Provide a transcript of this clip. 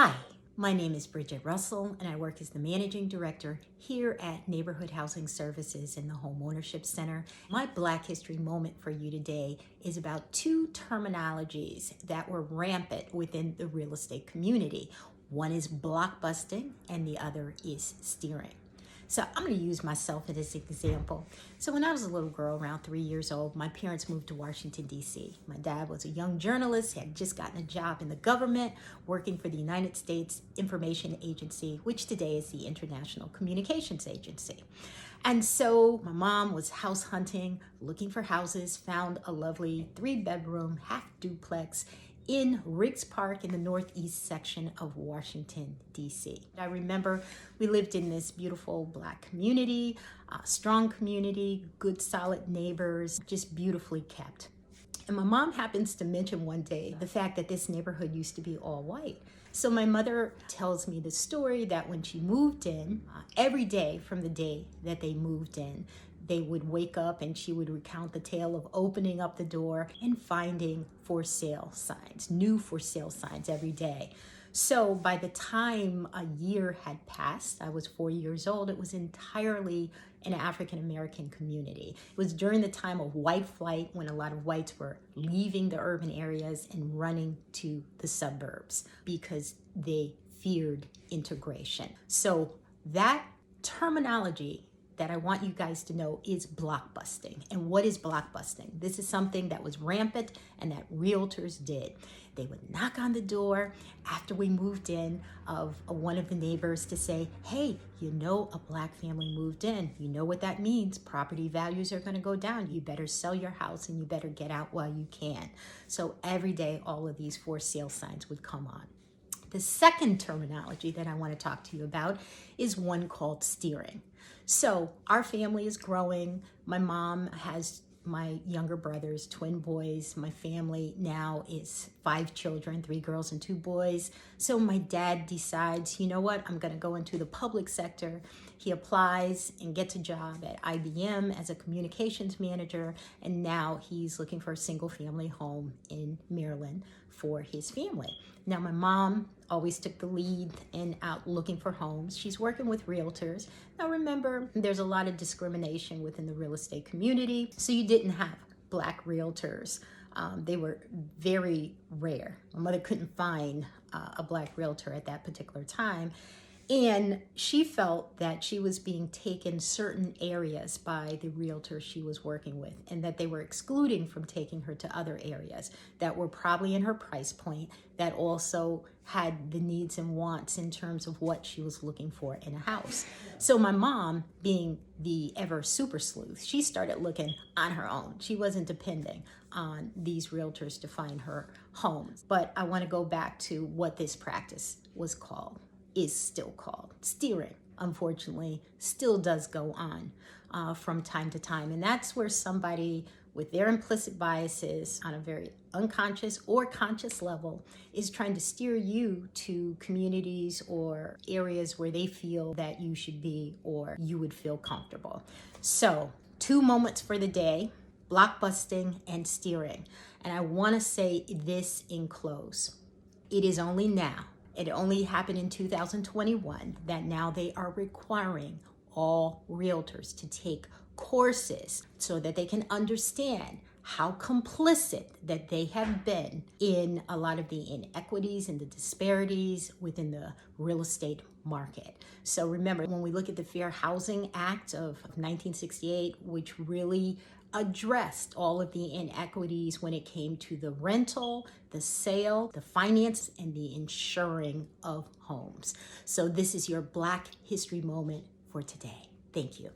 Hi, my name is Bridgette Russell, and I work as the Managing Director here at Neighborhood Housing Services in the HomeOwnership Center. My Black History moment for you today is about two terminologies that were rampant within the real estate community. One is blockbusting, and the other is steering. So I'm going to use myself as an example. So when I was a little girl, around 3 years old, my parents moved to Washington, D.C. My dad was a young journalist, had just gotten a job in the government, working for the United States Information Agency, which today is the International Communications Agency. And so my mom was house hunting, looking for houses, found a lovely 3-bedroom, half duplex in Riggs Park in the northeast section of Washington, D.C. I remember we lived in this beautiful Black community, strong community, good solid neighbors, just beautifully kept. And my mom happens to mention one day the fact that this neighborhood used to be all white. So my mother tells me the story that when she moved in, every day from the day that they moved in, they would wake up and she would recount the tale of opening up the door and finding for sale signs, new for sale signs every day. So by the time a year had passed, I was 4 years old, it was entirely an African-American community. It was during the time of white flight when a lot of whites were leaving the urban areas and running to the suburbs because they feared integration. So that terminology that I want you guys to know is blockbusting. And what is blockbusting? This is something that was rampant and that realtors did. They would knock on the door after we moved in of one of the neighbors to say, hey, you know a Black family moved in. You know what that means. Property values are going to go down. You better sell your house and you better get out while you can. So every day, all of these for sale signs would come on. The second terminology that I want to talk to you about is one called steering. So our family is growing. My mom has my younger brothers, twin boys. My family now is 5 children, 3 girls and 2 boys. So my dad decides, you know what, I'm going to go into the public sector. He applies and gets a job at IBM as a communications manager. And now he's looking for a single family home in Maryland for his family. Now my mom always took the lead in out looking for homes. She's working with realtors. Now remember, there's a lot of discrimination within the real estate community. So you didn't have Black realtors. They were very rare. My mother couldn't find a Black realtor at that particular time. And she felt that she was being taken certain areas by the realtor she was working with, and that they were excluding from taking her to other areas that were probably in her price point, that also had the needs and wants in terms of what she was looking for in a house. So my mom, being the ever super sleuth, she started looking on her own. She wasn't depending on these realtors to find her homes. But I want to go back to what this practice was called. Is still called steering. Unfortunately, still does go on from time to time. And that's where somebody with their implicit biases on a very unconscious or conscious level is trying to steer you to communities or areas where they feel that you should be or you would feel comfortable. So 2 moments for the day: blockbusting and steering. And I want to say this in close. It is only now, it only happened in 2021, that now they are requiring all realtors to take courses so that they can understand how complicit that they have been in a lot of the inequities and the disparities within the real estate market. So remember, when we look at the Fair Housing Act of 1968, which really addressed all of the inequities when it came to the rental, the sale, the finance, and the insuring of homes. So this is your Black History moment for today. Thank you.